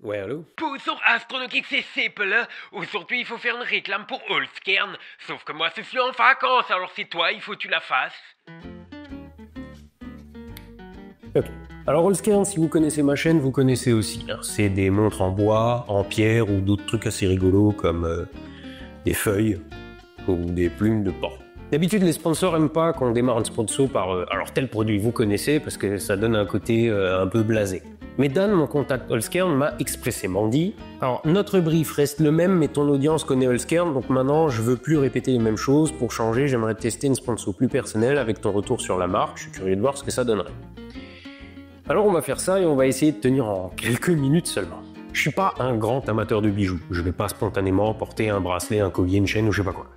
Ouais, allô? Bonjour Astronautics, c'est Sepp là. Aujourd'hui, il faut faire une réclame pour Holzkern. Sauf que moi, je suis en vacances, alors c'est toi, il faut que tu la fasses. Ok. Alors Holzkern, si vous connaissez ma chaîne, vous connaissez aussi. Hein. C'est des montres en bois, en pierre ou d'autres trucs assez rigolos comme des feuilles ou des plumes de porc. D'habitude, les sponsors aiment pas qu'on démarre un sponsor par alors tel produit vous connaissez parce que ça donne un côté un peu blasé. Mais Dan, mon contact Holzkern, m'a expressément dit alors notre brief reste le même, mais ton audience connaît Holzkern, donc maintenant je veux plus répéter les mêmes choses. Pour changer, j'aimerais tester une sponsor plus personnelle avec ton retour sur la marque. Je suis curieux de voir ce que ça donnerait. Alors on va faire ça et on va essayer de tenir en quelques minutes seulement. Je suis pas un grand amateur de bijoux. Je vais pas spontanément porter un bracelet, un collier, une chaîne ou je sais pas quoi.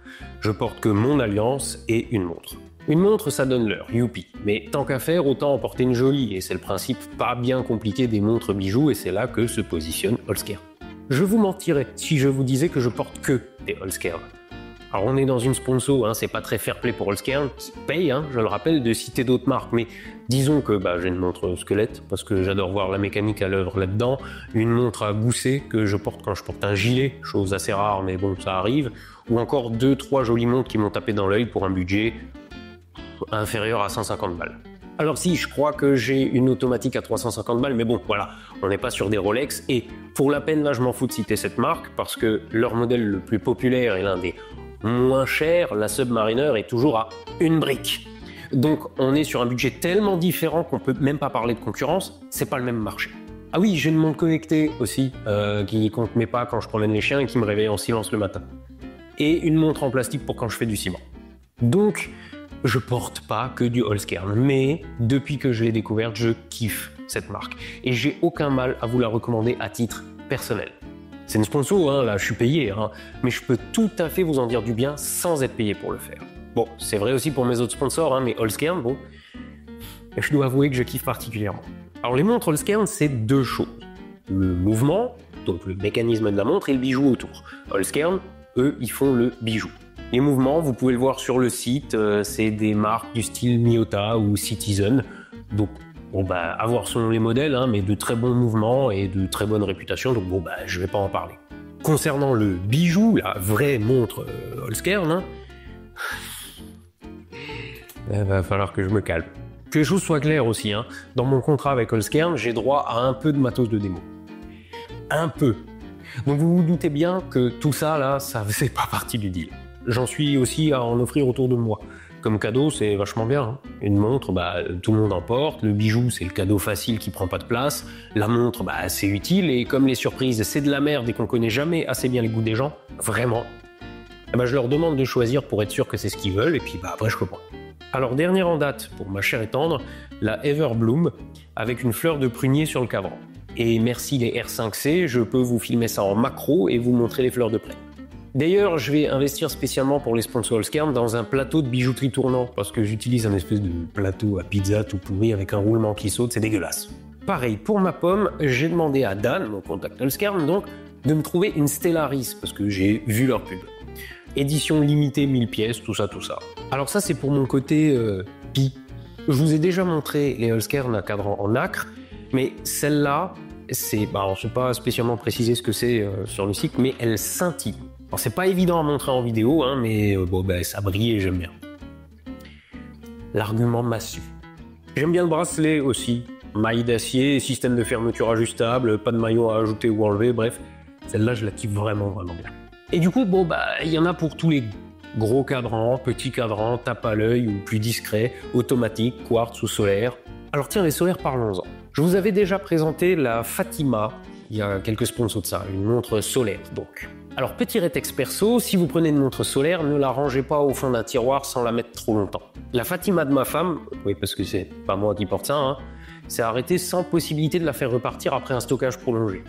Je porte que mon alliance et une montre. Une montre, ça donne l'heure, youpi. Mais tant qu'à faire, autant en porter une jolie. Et c'est le principe pas bien compliqué des montres bijoux et c'est là que se positionne Holzkern. Je vous mentirais si je vous disais que je porte que des Holzkern. Alors on est dans une sponsor, hein, c'est pas très fair-play pour Holzkern, qui paye, hein, je le rappelle, de citer d'autres marques, mais disons que j'ai une montre squelette, parce que j'adore voir la mécanique à l'œuvre là-dedans, une montre à gousset que je porte quand je porte un gilet, chose assez rare, mais bon, ça arrive, ou encore 2-3 jolies montres qui m'ont tapé dans l'œil pour un budget inférieur à 150 balles. Alors si, je crois que j'ai une automatique à 350 balles, mais bon, voilà, on n'est pas sur des Rolex, et pour la peine, là, je m'en fous de citer cette marque, parce que leur modèle le plus populaire est l'un des moins cher, la Submariner est toujours à une brique. Donc on est sur un budget tellement différent qu'on peut même pas parler de concurrence, c'est pas le même marché. Ah oui, j'ai une montre connectée aussi, qui compte mes pas quand je promène les chiens et qui me réveille en silence le matin. Et une montre en plastique pour quand je fais du ciment. Donc, je porte pas que du Holzkern, mais depuis que je l'ai découverte, je kiffe cette marque. Et j'ai aucun mal à vous la recommander à titre personnel. C'est une sponsor, hein, là je suis payé, hein, mais je peux tout à fait vous en dire du bien sans être payé pour le faire. Bon, c'est vrai aussi pour mes autres sponsors, hein, mais Holzkern, bon, je dois avouer que je kiffe particulièrement. Alors les montres Holzkern, c'est deux choses. Le mouvement, donc le mécanisme de la montre, et le bijou autour. Holzkern, eux, ils font le bijou. Les mouvements, vous pouvez le voir sur le site, c'est des marques du style Miyota ou Citizen, donc à voir selon les modèles, hein, mais de très bons mouvements et de très bonne réputation, donc je vais pas en parler. Concernant le bijou, la vraie montre Holzkern, hein, il va falloir que je me calme. Que les choses soient claires aussi, hein, dans mon contrat avec Holzkern, j'ai droit à un peu de matos de démo. Un peu. Donc vous vous doutez bien que tout ça, là, ça faisait pas partie du deal. J'en suis aussi à en offrir autour de moi. Comme cadeau, c'est vachement bien. Hein. Une montre, tout le monde en porte. Le bijou, c'est le cadeau facile qui prend pas de place. La montre, c'est utile. Et comme les surprises, c'est de la merde et qu'on connaît jamais assez bien les goûts des gens, vraiment, je leur demande de choisir pour être sûr que c'est ce qu'ils veulent. Et puis après, je reprends. Alors, dernière en date, pour ma chère et tendre, la Everbloom, avec une fleur de prunier sur le cadran. Et merci les R5C, je peux vous filmer ça en macro et vous montrer les fleurs de près. D'ailleurs, je vais investir spécialement pour les sponsors Holzkern dans un plateau de bijouterie tournant, parce que j'utilise un espèce de plateau à pizza tout pourri avec un roulement qui saute, c'est dégueulasse. Pareil, pour ma pomme, j'ai demandé à Dan, mon contact Holzkern, donc, de me trouver une Stellaris, parce que j'ai vu leur pub. Édition limitée 1000 pièces, tout ça. Alors ça, c'est pour mon côté pi. Je vous ai déjà montré les Holzkern à cadran en nacre, mais celle-là, c'est... alors, je ne sais pas spécialement préciser ce que c'est sur le site, mais elle scintille. Alors, c'est pas évident à montrer en vidéo, hein, mais ça brille et j'aime bien. L'argument m'a su. J'aime bien le bracelet aussi. Maille d'acier, système de fermeture ajustable, pas de maillot à ajouter ou enlever, bref. Celle-là, je la kiffe vraiment bien. Et du coup, il y en a pour tous les gros cadrans, petits cadrans, tape à l'œil ou plus discret, automatique, quartz ou solaire. Alors tiens, les solaires, parlons-en. Je vous avais déjà présenté la Fatima, il y a quelques sponsors de ça, une montre solaire donc. Alors petit rétex perso, si vous prenez une montre solaire, ne la rangez pas au fond d'un tiroir sans la mettre trop longtemps. La Fatima de ma femme, oui parce que c'est pas moi qui porte ça, hein, s'est arrêtée sans possibilité de la faire repartir après un stockage prolongé.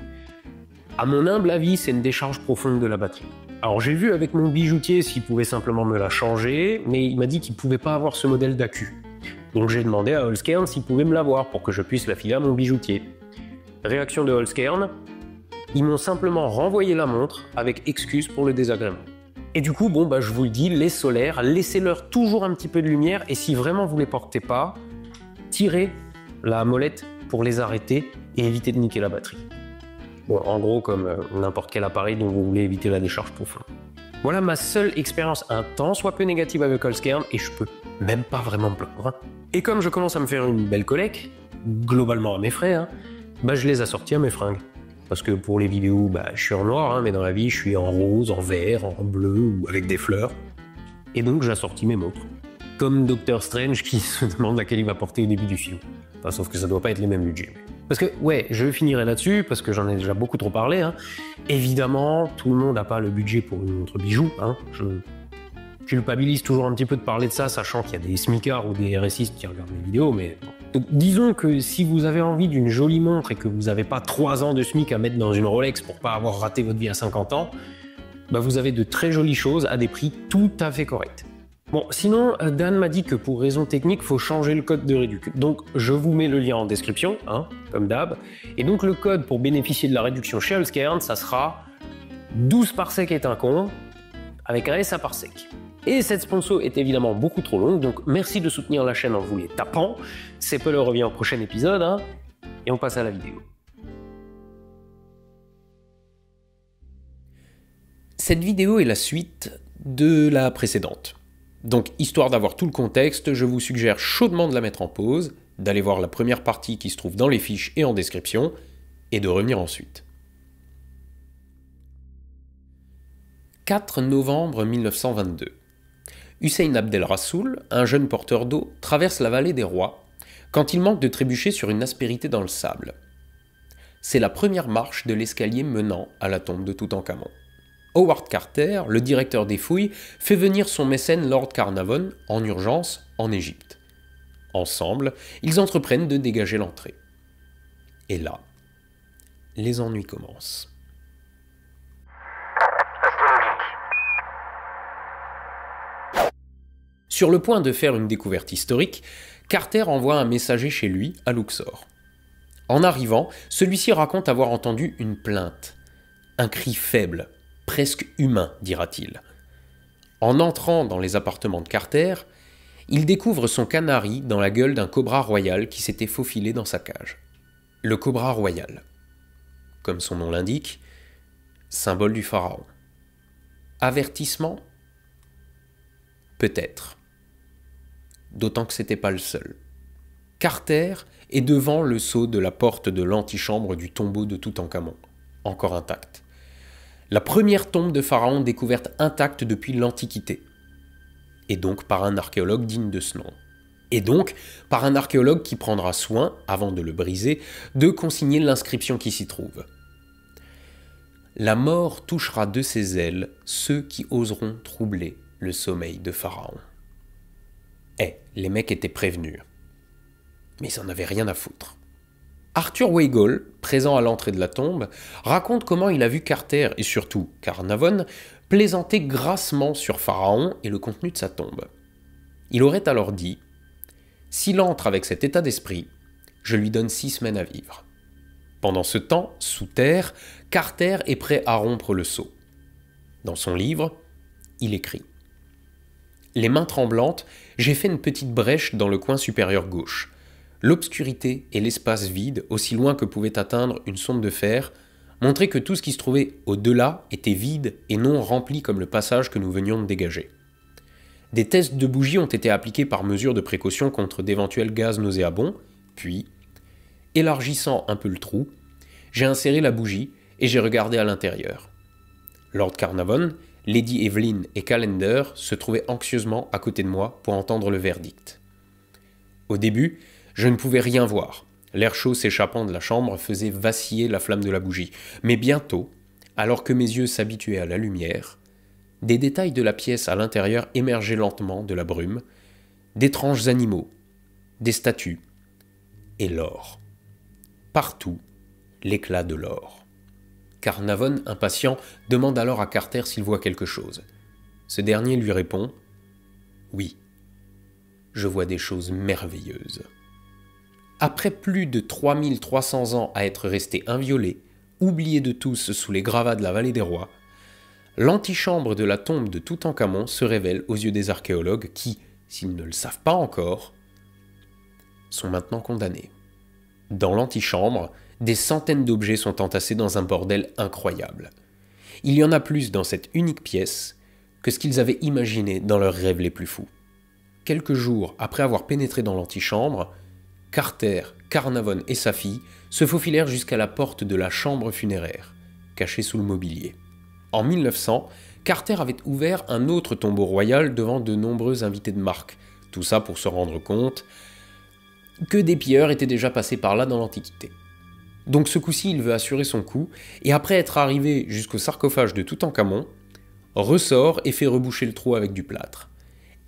À mon humble avis, c'est une décharge profonde de la batterie. Alors j'ai vu avec mon bijoutier s'il pouvait simplement me la changer, mais il m'a dit qu'il pouvait pas avoir ce modèle d'accu. Donc j'ai demandé à Holzkern s'il pouvait me l'avoir pour que je puisse la filer à mon bijoutier. Réaction de Holzkern, ils m'ont simplement renvoyé la montre avec excuse pour le désagrément. Et du coup, je vous le dis, les solaires, laissez-leur toujours un petit peu de lumière et si vraiment vous les portez pas, tirez la molette pour les arrêter et éviter de niquer la batterie. Bon, en gros, comme n'importe quel appareil dont vous voulez éviter la décharge profonde. Voilà ma seule expérience un tant soit peu négative avec Holzkern, et je peux même pas vraiment me plaindre. Hein. Et comme je commence à me faire une belle collecte, globalement à mes frais, hein, bah je les assortis à mes fringues. Parce que pour les vidéos, bah, je suis en noir, hein, mais dans la vie, je suis en rose, en vert, en bleu ou avec des fleurs. Et donc j'assortis mes montres. Comme Doctor Strange qui se demande laquelle il va porter au début du film. Enfin, sauf que ça doit pas être les mêmes budgets. Parce que, ouais, je finirai là-dessus, parce que j'en ai déjà beaucoup trop parlé. Hein. Évidemment, tout le monde n'a pas le budget pour une montre bijou. Hein. Je culpabilise toujours un petit peu de parler de ça, sachant qu'il y a des smicards ou des RSistes qui regardent mes vidéos, mais bon. Donc, disons que si vous avez envie d'une jolie montre et que vous n'avez pas 3 ans de SMIC à mettre dans une Rolex pour pas avoir raté votre vie à 50 ans, bah vous avez de très jolies choses à des prix tout à fait corrects. Bon, sinon, Dan m'a dit que pour raison technique, il faut changer le code de réduction. Donc, je vous mets le lien en description, hein, comme d'hab. Et donc, le code pour bénéficier de la réduction chez Holzkern, ça sera 12 parsec est un con, avec un S à parsec. Et cette sponsor est évidemment beaucoup trop longue, donc merci de soutenir la chaîne en vous les tapant. Seppele revient au prochain épisode, hein, et on passe à la vidéo. Cette vidéo est la suite de la précédente. Donc, histoire d'avoir tout le contexte, je vous suggère chaudement de la mettre en pause, d'aller voir la première partie qui se trouve dans les fiches et en description, et de revenir ensuite. 4 novembre 1922. Hussein Abdel Rassoul, un jeune porteur d'eau, traverse la vallée des Rois, quand il manque de trébucher sur une aspérité dans le sable. C'est la première marche de l'escalier menant à la tombe de Toutankhamon. Howard Carter, le directeur des fouilles, fait venir son mécène Lord Carnarvon en urgence en Égypte. Ensemble, ils entreprennent de dégager l'entrée. Et là, les ennuis commencent. Sur le point de faire une découverte historique, Carter envoie un messager chez lui, à Luxor. En arrivant, celui-ci raconte avoir entendu une plainte. Un cri faible, presque humain, dira-t-il. En entrant dans les appartements de Carter, il découvre son canari dans la gueule d'un cobra royal qui s'était faufilé dans sa cage. Le cobra royal. Comme son nom l'indique, symbole du pharaon. Avertissement ? Peut-être. D'autant que c'était pas le seul. Carter est devant le sceau de la porte de l'antichambre du tombeau de Toutankhamon, encore intacte. La première tombe de pharaon découverte intacte depuis l'Antiquité. Et donc par un archéologue digne de ce nom. Et donc par un archéologue qui prendra soin, avant de le briser, de consigner l'inscription qui s'y trouve. La mort touchera de ses ailes ceux qui oseront troubler le sommeil de pharaon. Les mecs étaient prévenus. Mais ils en avaient rien à foutre. Arthur Weigall, présent à l'entrée de la tombe, raconte comment il a vu Carter et surtout Carnarvon plaisanter grassement sur Pharaon et le contenu de sa tombe. Il aurait alors dit « S'il entre avec cet état d'esprit, je lui donne 6 semaines à vivre. » Pendant ce temps, sous terre, Carter est prêt à rompre le sceau. Dans son livre, il écrit « Les mains tremblantes, j'ai fait une petite brèche dans le coin supérieur gauche. L'obscurité et l'espace vide, aussi loin que pouvait atteindre une sonde de fer, montraient que tout ce qui se trouvait au-delà était vide et non rempli comme le passage que nous venions de dégager. Des tests de bougies ont été appliqués par mesure de précaution contre d'éventuels gaz nauséabonds, puis, élargissant un peu le trou, j'ai inséré la bougie et j'ai regardé à l'intérieur. Lord Carnarvon, Lady Evelyn et Calendar se trouvaient anxieusement à côté de moi pour entendre le verdict. Au début, je ne pouvais rien voir. L'air chaud s'échappant de la chambre faisait vaciller la flamme de la bougie. Mais bientôt, alors que mes yeux s'habituaient à la lumière, des détails de la pièce à l'intérieur émergeaient lentement de la brume, d'étranges animaux, des statues et l'or. Partout, l'éclat de l'or. Carnarvon, impatient, demande alors à Carter s'il voit quelque chose. Ce dernier lui répond « Oui, je vois des choses merveilleuses. » Après plus de 3300 ans à être resté inviolé, oublié de tous sous les gravats de la vallée des rois, l'antichambre de la tombe de Toutankhamon se révèle aux yeux des archéologues qui, s'ils ne le savent pas encore, sont maintenant condamnés. Dans l'antichambre, des centaines d'objets sont entassés dans un bordel incroyable. Il y en a plus dans cette unique pièce que ce qu'ils avaient imaginé dans leurs rêves les plus fous. Quelques jours après avoir pénétré dans l'antichambre, Carter, Carnavon et sa fille se faufilèrent jusqu'à la porte de la chambre funéraire, cachée sous le mobilier. En 1900, Carter avait ouvert un autre tombeau royal devant de nombreux invités de marque, tout ça pour se rendre compte que des pilleurs étaient déjà passés par là dans l'Antiquité. Donc ce coup-ci, il veut assurer son coup, et après être arrivé jusqu'au sarcophage de Toutankhamon, ressort et fait reboucher le trou avec du plâtre.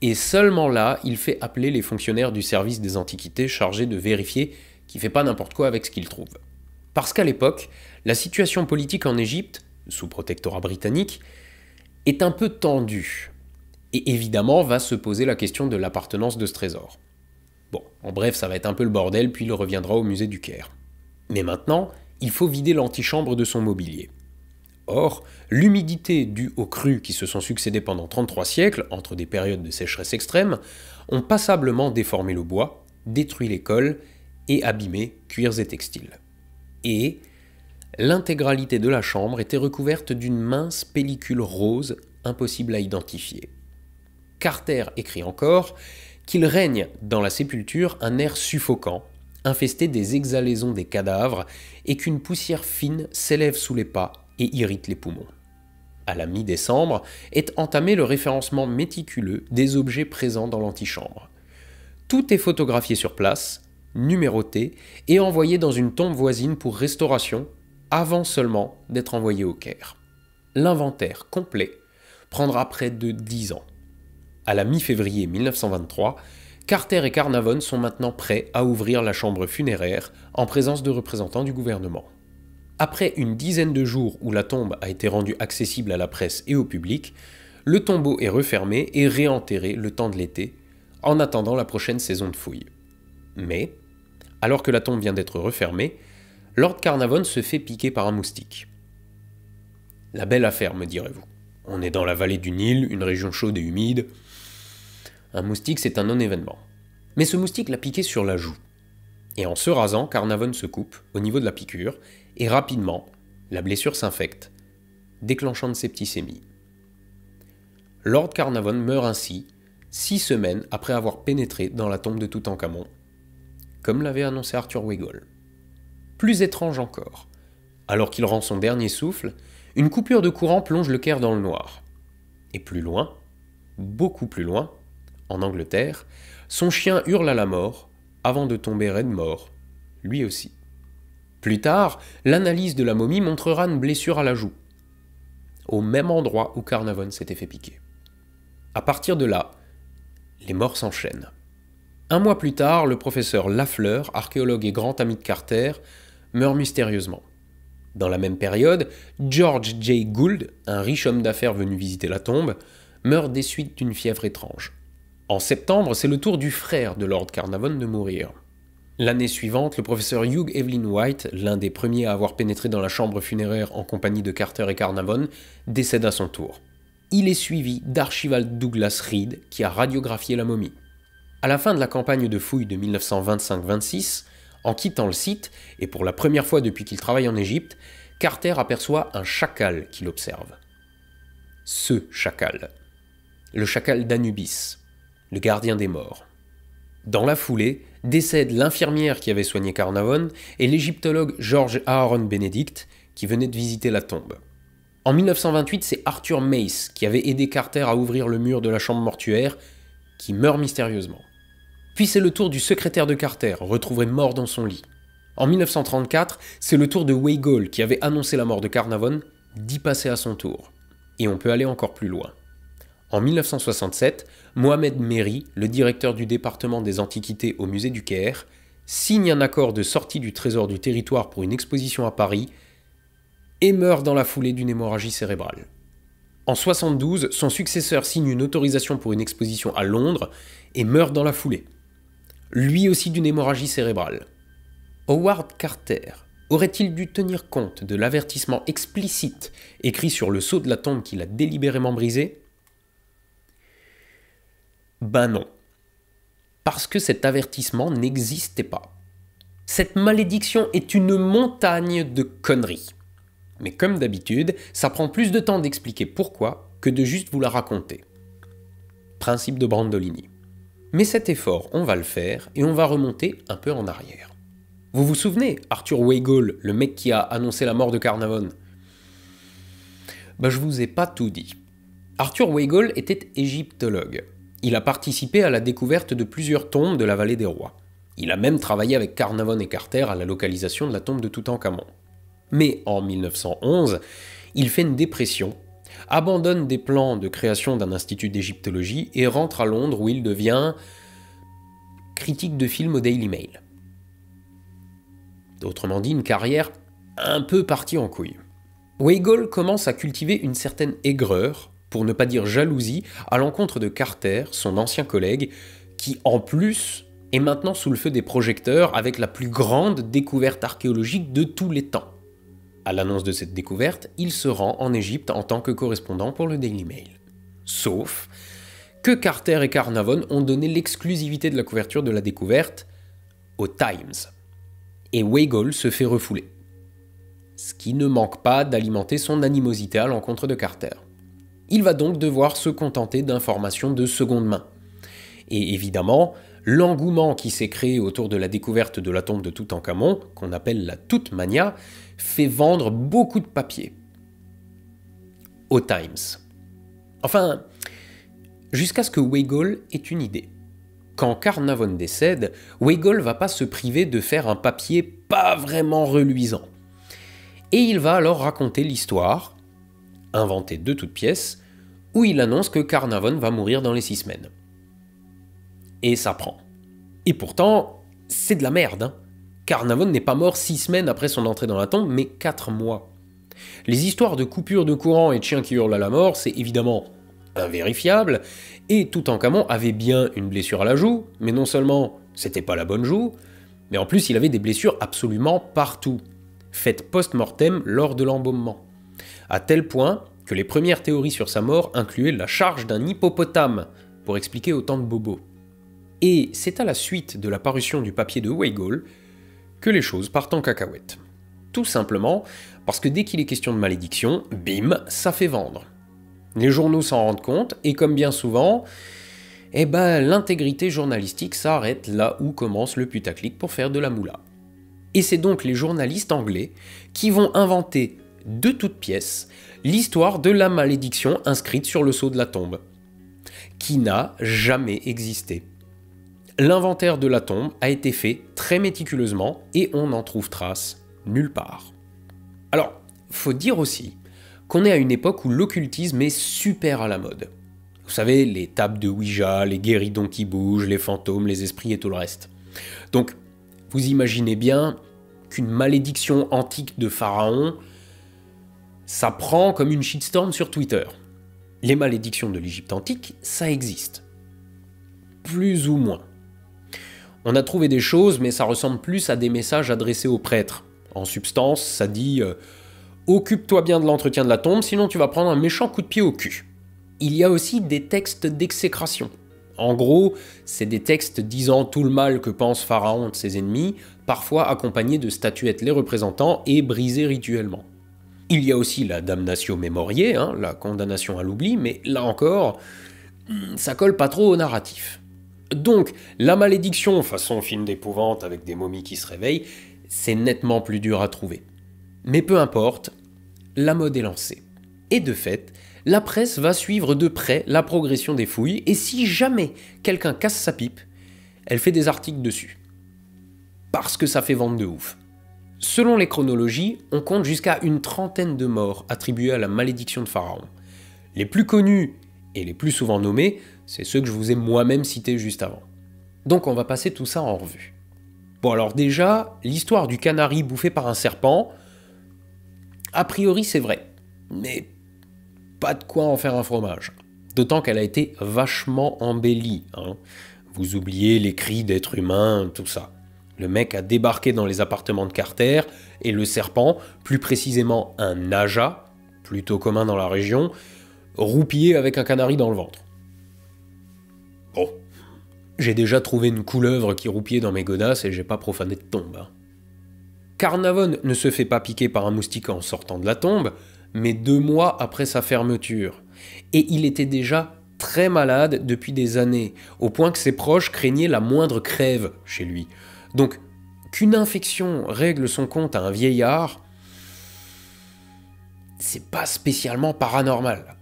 Et seulement là, il fait appeler les fonctionnaires du service des antiquités chargés de vérifier qu'il ne fait pas n'importe quoi avec ce qu'il trouve. Parce qu'à l'époque, la situation politique en Égypte, sous protectorat britannique, est un peu tendue. Et évidemment, va se poser la question de l'appartenance de ce trésor. Bon, en bref, ça va être un peu le bordel, puis il reviendra au musée du Caire. Mais maintenant, il faut vider l'antichambre de son mobilier. Or, l'humidité due aux crues qui se sont succédées pendant 33 siècles, entre des périodes de sécheresse extrême, ont passablement déformé le bois, détruit les cols et abîmé cuirs et textiles. Et l'intégralité de la chambre était recouverte d'une mince pellicule rose impossible à identifier. Carter écrit encore qu'il règne dans la sépulture un air suffocant, infesté des exhalaisons des cadavres, et qu'une poussière fine s'élève sous les pas et irrite les poumons. À la mi-décembre est entamé le référencement méticuleux des objets présents dans l'antichambre. Tout est photographié sur place, numéroté et envoyé dans une tombe voisine pour restauration, avant seulement d'être envoyé au Caire. L'inventaire complet prendra près de 10 ans. À la mi-février 1923, Carter et Carnavon sont maintenant prêts à ouvrir la chambre funéraire en présence de représentants du gouvernement. Après une dizaine de jours où la tombe a été rendue accessible à la presse et au public, le tombeau est refermé et réenterré le temps de l'été, en attendant la prochaine saison de fouilles. Mais, alors que la tombe vient d'être refermée, Lord Carnavon se fait piquer par un moustique. La belle affaire, me direz-vous. On est dans la vallée du Nil, une région chaude et humide. Un moustique, c'est un non-événement. Mais ce moustique l'a piqué sur la joue. Et en se rasant, Carnavon se coupe au niveau de la piqûre, et rapidement, la blessure s'infecte, déclenchant une septicémie. Lord Carnavon meurt ainsi 6 semaines après avoir pénétré dans la tombe de Toutankhamon, comme l'avait annoncé Arthur Weigall. Plus étrange encore, alors qu'il rend son dernier souffle, une coupure de courant plonge le Caire dans le noir. Et plus loin, beaucoup plus loin, en Angleterre, son chien hurle à la mort, avant de tomber raide mort, lui aussi. Plus tard, l'analyse de la momie montrera une blessure à la joue, au même endroit où Carnavon s'était fait piquer. À partir de là, les morts s'enchaînent. Un mois plus tard, le professeur Lafleur, archéologue et grand ami de Carter, meurt mystérieusement. Dans la même période, George J. Gould, un riche homme d'affaires venu visiter la tombe, meurt des suites d'une fièvre étrange. En septembre, c'est le tour du frère de Lord Carnavon de mourir. L'année suivante, le professeur Hugh Evelyn White, l'un des premiers à avoir pénétré dans la chambre funéraire en compagnie de Carter et Carnavon, décède à son tour. Il est suivi d'Archibald Douglas Reed, qui a radiographié la momie. À la fin de la campagne de fouilles de 1925-26, en quittant le site, et pour la première fois depuis qu'il travaille en Égypte, Carter aperçoit un chacal qui l'observe. Ce chacal. Le chacal d'Anubis, le gardien des morts. Dans la foulée, décèdent l'infirmière qui avait soigné Carnavon et l'égyptologue George Aaron Benedict qui venait de visiter la tombe. En 1928, c'est Arthur Mace qui avait aidé Carter à ouvrir le mur de la chambre mortuaire qui meurt mystérieusement. Puis c'est le tour du secrétaire de Carter, retrouvé mort dans son lit. En 1934, c'est le tour de Weigall qui avait annoncé la mort de Carnavon, d'y passer à son tour. Et on peut aller encore plus loin. En 1967, Mohamed Merhi, le directeur du département des antiquités au musée du Caire, signe un accord de sortie du trésor du territoire pour une exposition à Paris et meurt dans la foulée d'une hémorragie cérébrale. En 1972, son successeur signe une autorisation pour une exposition à Londres et meurt dans la foulée. Lui aussi d'une hémorragie cérébrale. Howard Carter aurait-il dû tenir compte de l'avertissement explicite écrit sur le sceau de la tombe qu'il a délibérément brisé ? Ben non. Parce que cet avertissement n'existait pas. Cette malédiction est une montagne de conneries. Mais comme d'habitude, ça prend plus de temps d'expliquer pourquoi que de juste vous la raconter. Principe de Brandolini. Mais cet effort, on va le faire et on va remonter un peu en arrière. Vous vous souvenez, Arthur Weigall, le mec qui a annoncé la mort de Carnarvon ? Je vous ai pas tout dit. Arthur Weigall était égyptologue. Il a participé à la découverte de plusieurs tombes de la vallée des rois. Il a même travaillé avec Carnarvon et Carter à la localisation de la tombe de Toutankhamon. Mais en 1911, il fait une dépression, abandonne des plans de création d'un institut d'égyptologie et rentre à Londres où il devient critique de film au Daily Mail. Autrement dit, une carrière un peu partie en couille. Weigall commence à cultiver une certaine aigreur, pour ne pas dire jalousie, à l'encontre de Carter, son ancien collègue, qui en plus est maintenant sous le feu des projecteurs avec la plus grande découverte archéologique de tous les temps. À l'annonce de cette découverte, il se rend en Égypte en tant que correspondant pour le Daily Mail. Sauf que Carter et Carnarvon ont donné l'exclusivité de la couverture de la découverte au Times. Et Weigall se fait refouler. Ce qui ne manque pas d'alimenter son animosité à l'encontre de Carter. Il va donc devoir se contenter d'informations de seconde main. Et évidemment, l'engouement qui s'est créé autour de la découverte de la tombe de Toutankhamon, qu'on appelle la Toutmania, fait vendre beaucoup de papier. Au Times. Enfin, jusqu'à ce que Weigall ait une idée. Quand Carnarvon décède, Weigall va pas se priver de faire un papier pas vraiment reluisant. Et il va alors raconter l'histoire, inventée de toutes pièces, où il annonce que Carnarvon va mourir dans les 6 semaines. Et ça prend. Et pourtant, c'est de la merde, hein. Carnarvon n'est pas mort 6 semaines après son entrée dans la tombe, mais 4 mois. Les histoires de coupures de courant et de chiens qui hurlent à la mort, c'est évidemment invérifiable, et Toutankhamon avait bien une blessure à la joue, mais non seulement c'était pas la bonne joue, mais en plus il avait des blessures absolument partout, faites post-mortem lors de l'embaumement. À tel point que les premières théories sur sa mort incluaient la charge d'un hippopotame, pour expliquer autant de bobos. Et c'est à la suite de la parution du papier de Weigall que les choses partent en cacahuète. Tout simplement parce que dès qu'il est question de malédiction, bim, ça fait vendre. Les journaux s'en rendent compte, et comme bien souvent, l'intégrité journalistique s'arrête là où commence le putaclic pour faire de la moula. Et c'est donc les journalistes anglais qui vont inventer de toutes pièces l'histoire de la malédiction inscrite sur le sceau de la tombe, qui n'a jamais existé. L'inventaire de la tombe a été fait très méticuleusement et on n'en trouve trace nulle part. Alors, faut dire aussi qu'on est à une époque où l'occultisme est super à la mode. Vous savez, les tables de Ouija, les guéridons qui bougent, les fantômes, les esprits et tout le reste. Donc, vous imaginez bien qu'une malédiction antique de Pharaon, ça prend comme une shitstorm sur Twitter. Les malédictions de l'Égypte antique, ça existe. Plus ou moins. On a trouvé des choses, mais ça ressemble plus à des messages adressés aux prêtres. En substance, ça dit « Occupe-toi bien de l'entretien de la tombe, sinon tu vas prendre un méchant coup de pied au cul ». Il y a aussi des textes d'exécration. En gros, c'est des textes disant tout le mal que pense Pharaon de ses ennemis, parfois accompagnés de statuettes les représentant et brisés rituellement. Il y a aussi la damnatio memoriae, la condamnation à l'oubli, mais là encore, ça colle pas trop au narratif. Donc, la malédiction, façon film d'épouvante avec des momies qui se réveillent, c'est nettement plus dur à trouver. Mais peu importe, la mode est lancée. Et de fait, la presse va suivre de près la progression des fouilles, et si jamais quelqu'un casse sa pipe, elle fait des articles dessus. Parce que ça fait vendre de ouf. Selon les chronologies, on compte jusqu'à une 30aine de morts attribuées à la malédiction de Pharaon. Les plus connus et les plus souvent nommés, c'est ceux que je vous ai moi-même cités juste avant. Donc on va passer tout ça en revue. Bon alors déjà, l'histoire du canari bouffé par un serpent, a priori c'est vrai, mais pas de quoi en faire un fromage. D'autant qu'elle a été vachement embellie. Vous oubliez les cris d'êtres humains, tout ça. Le mec a débarqué dans les appartements de Carter, et le serpent, plus précisément un naja, plutôt commun dans la région, roupillé avec un canari dans le ventre. Bon, j'ai déjà trouvé une couleuvre qui roupillait dans mes godasses et j'ai pas profané de tombe. Carnavon ne se fait pas piquer par un moustique en sortant de la tombe, mais 2 mois après sa fermeture. Et il était déjà très malade depuis des années, au point que ses proches craignaient la moindre crève chez lui. Donc, qu'une infection règle son compte à un vieillard, c'est pas spécialement paranormal.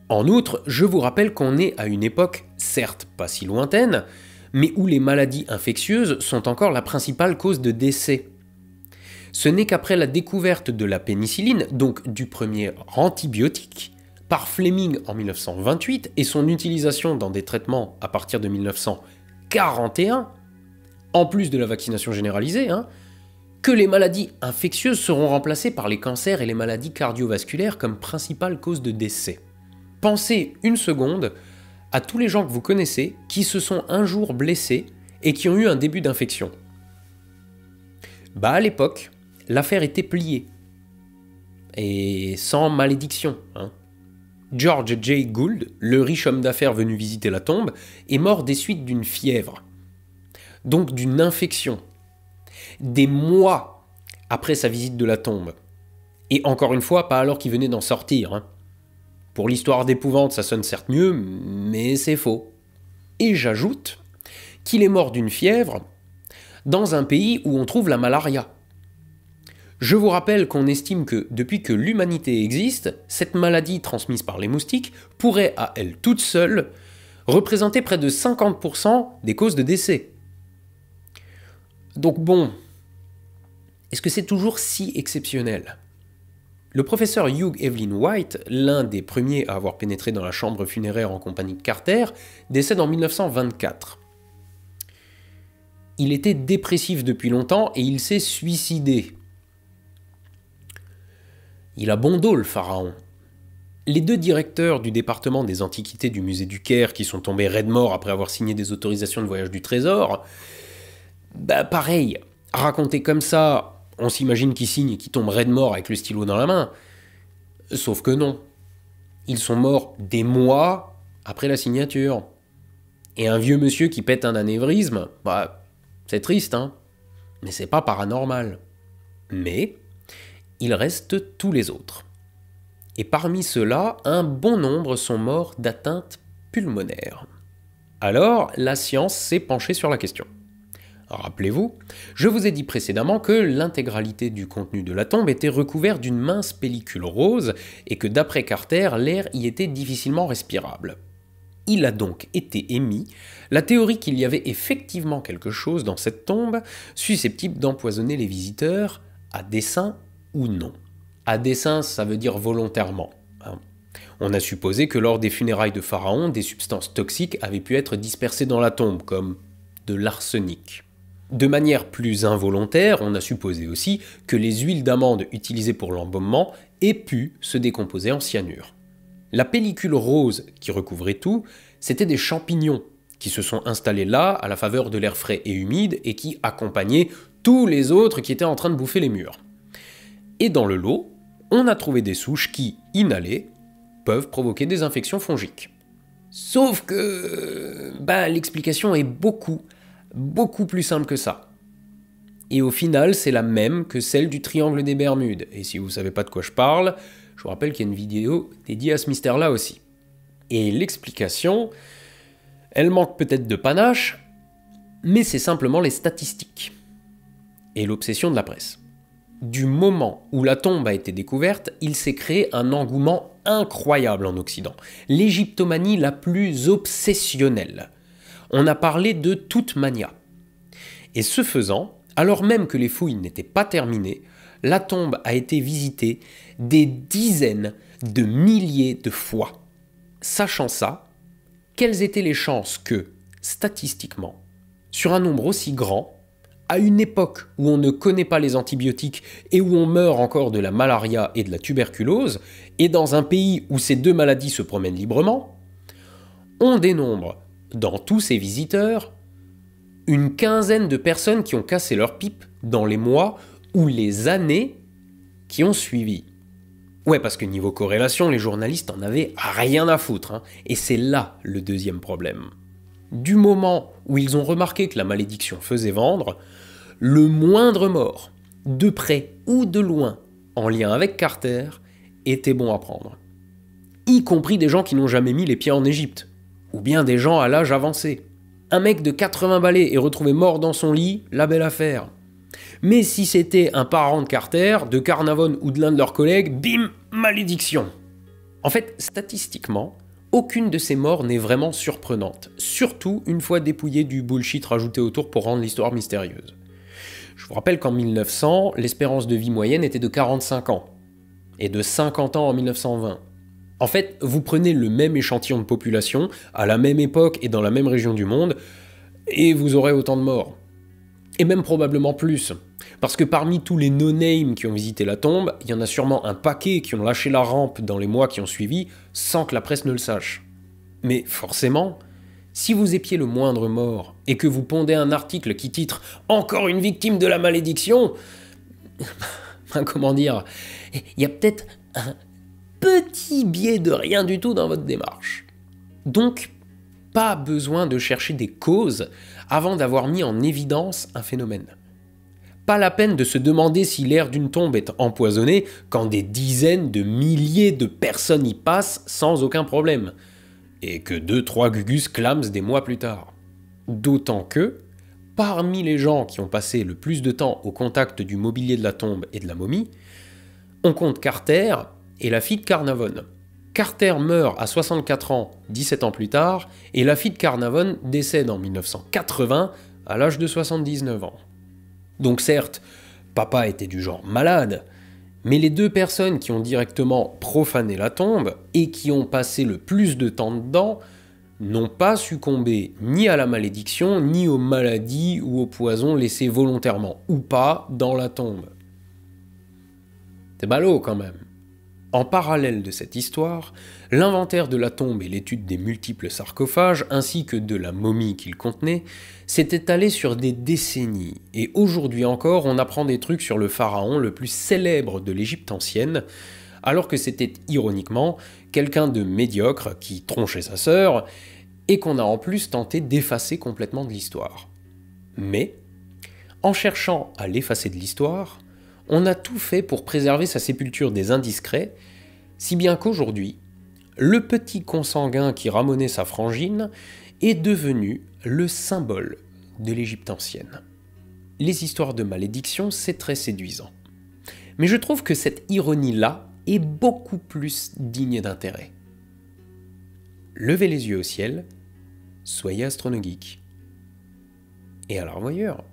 En outre, je vous rappelle qu'on est à une époque, certes pas si lointaine, mais où les maladies infectieuses sont encore la principale cause de décès. Ce n'est qu'après la découverte de la pénicilline, donc du premier antibiotique, par Fleming en 1928 et son utilisation dans des traitements à partir de 1941, en plus de la vaccination généralisée, que les maladies infectieuses seront remplacées par les cancers et les maladies cardiovasculaires comme principale cause de décès. Pensez une seconde à tous les gens que vous connaissez qui se sont un jour blessés et qui ont eu un début d'infection. À l'époque, l'affaire était pliée. Et sans malédiction. George J. Gould, le riche homme d'affaires venu visiter la tombe, est mort des suites d'une fièvre. Donc d'une infection. Des mois après sa visite de la tombe. Et encore une fois, pas alors qu'il venait d'en sortir. Pour l'histoire d'épouvante, ça sonne certes mieux, mais c'est faux. Et j'ajoute qu'il est mort d'une fièvre dans un pays où on trouve la malaria. Je vous rappelle qu'on estime que, depuis que l'humanité existe, cette maladie transmise par les moustiques pourrait, à elle toute seule, représenter près de 50% des causes de décès. Donc bon, est-ce que c'est toujours si exceptionnel ? Le professeur Hugh Evelyn White, l'un des premiers à avoir pénétré dans la chambre funéraire en compagnie de Carter, décède en 1924. Il était dépressif depuis longtemps et il s'est suicidé. Il a bon dos, le pharaon. Les 2 directeurs du département des antiquités du musée du Caire, qui sont tombés raides morts après avoir signé des autorisations de voyage du trésor, pareil, raconté comme ça, on s'imagine qu'ils signent et qu'ils tombent raides morts avec le stylo dans la main. Sauf que non. Ils sont morts des mois après la signature. Et un vieux monsieur qui pète un anévrisme, c'est triste, mais c'est pas paranormal. Mais il reste tous les autres. Et parmi ceux-là, un bon nombre sont morts d'atteinte pulmonaire. Alors, la science s'est penchée sur la question. Rappelez-vous, je vous ai dit précédemment que l'intégralité du contenu de la tombe était recouvert d'une mince pellicule rose et que d'après Carter, l'air y était difficilement respirable. Il a donc été émis la théorie qu'il y avait effectivement quelque chose dans cette tombe susceptible d'empoisonner les visiteurs, à dessein ou non. À dessein, ça veut dire volontairement. On a supposé que lors des funérailles de Pharaon, des substances toxiques avaient pu être dispersées dans la tombe, comme de l'arsenic. De manière plus involontaire, on a supposé aussi que les huiles d'amande utilisées pour l'embaumement aient pu se décomposer en cyanure. La pellicule rose qui recouvrait tout, c'était des champignons qui se sont installés là à la faveur de l'air frais et humide et qui accompagnaient tous les autres qui étaient en train de bouffer les murs. Et dans le lot, on a trouvé des souches qui, inhalées, peuvent provoquer des infections fongiques. Sauf que l'explication est beaucoup plus simple que ça. Et au final, c'est la même que celle du triangle des Bermudes. Et si vous ne savez pas de quoi je parle, je vous rappelle qu'il y a une vidéo dédiée à ce mystère-là aussi. Et l'explication, elle manque peut-être de panache, mais c'est simplement les statistiques. Et l'obsession de la presse. Du moment où la tombe a été découverte, il s'est créé un engouement incroyable en Occident. L'égyptomanie la plus obsessionnelle. On a parlé de toute mania. Et ce faisant, alors même que les fouilles n'étaient pas terminées, la tombe a été visitée des dizaines de milliers de fois. Sachant ça, quelles étaient les chances que, statistiquement, sur un nombre aussi grand, à une époque où on ne connaît pas les antibiotiques et où on meurt encore de la malaria et de la tuberculose, et dans un pays où ces 2 maladies se promènent librement, on dénombre, dans tous ces visiteurs, une quinzaine de personnes qui ont cassé leur pipe dans les mois ou les années qui ont suivi. Ouais, parce que niveau corrélation, les journalistes en avaient rien à foutre, et c'est là le deuxième problème. Du moment où ils ont remarqué que la malédiction faisait vendre, le moindre mort de près ou de loin, en lien avec Carter, était bon à prendre. Y compris des gens qui n'ont jamais mis les pieds en Égypte, ou bien des gens à l'âge avancé. Un mec de 80 balais est retrouvé mort dans son lit, la belle affaire. Mais si c'était un parent de Carter, de Carnarvon ou de l'un de leurs collègues, bim, malédiction. En fait, statistiquement, aucune de ces morts n'est vraiment surprenante, surtout une fois dépouillée du bullshit rajouté autour pour rendre l'histoire mystérieuse. Je vous rappelle qu'en 1900, l'espérance de vie moyenne était de 45 ans, et de 50 ans en 1920. En fait, vous prenez le même échantillon de population, à la même époque et dans la même région du monde, et vous aurez autant de morts. Et même probablement plus. Parce que parmi tous les no-names qui ont visité la tombe, il y en a sûrement un paquet qui ont lâché la rampe dans les mois qui ont suivi, sans que la presse ne le sache. Mais forcément, si vous épiez le moindre mort, et que vous pondez un article qui titre « Encore une victime de la malédiction », comment dire, il y a peut-être un petit biais de rien du tout dans votre démarche. Donc, pas besoin de chercher des causes avant d'avoir mis en évidence un phénomène. Pas la peine de se demander si l'air d'une tombe est empoisonné quand des dizaines de milliers de personnes y passent sans aucun problème, et que 2-3 gugus clament des mois plus tard. D'autant que, parmi les gens qui ont passé le plus de temps au contact du mobilier de la tombe et de la momie, on compte Carter et la fille de Carnarvon. Carter meurt à 64 ans, 17 ans plus tard, et la fille de Carnarvon décède en 1980 à l'âge de 79 ans. Donc certes, papa était du genre malade, mais les deux personnes qui ont directement profané la tombe et qui ont passé le plus de temps dedans n'ont pas succombé ni à la malédiction, ni aux maladies ou aux poisons laissés volontairement ou pas dans la tombe. C'est ballot quand même. En parallèle de cette histoire, l'inventaire de la tombe et l'étude des multiples sarcophages, ainsi que de la momie qu'il contenait, s'est étalé sur des décennies, et aujourd'hui encore on apprend des trucs sur le pharaon le plus célèbre de l'Égypte ancienne, alors que c'était ironiquement quelqu'un de médiocre qui tronchait sa sœur, et qu'on a en plus tenté d'effacer complètement de l'histoire. Mais, en cherchant à l'effacer de l'histoire, on a tout fait pour préserver sa sépulture des indiscrets, si bien qu'aujourd'hui, le petit consanguin qui ramonait sa frangine est devenu le symbole de l'Égypte ancienne. Les histoires de malédiction, c'est très séduisant. Mais je trouve que cette ironie-là est beaucoup plus digne d'intérêt. Levez les yeux au ciel, soyez astronogeek. Et à la revoyure.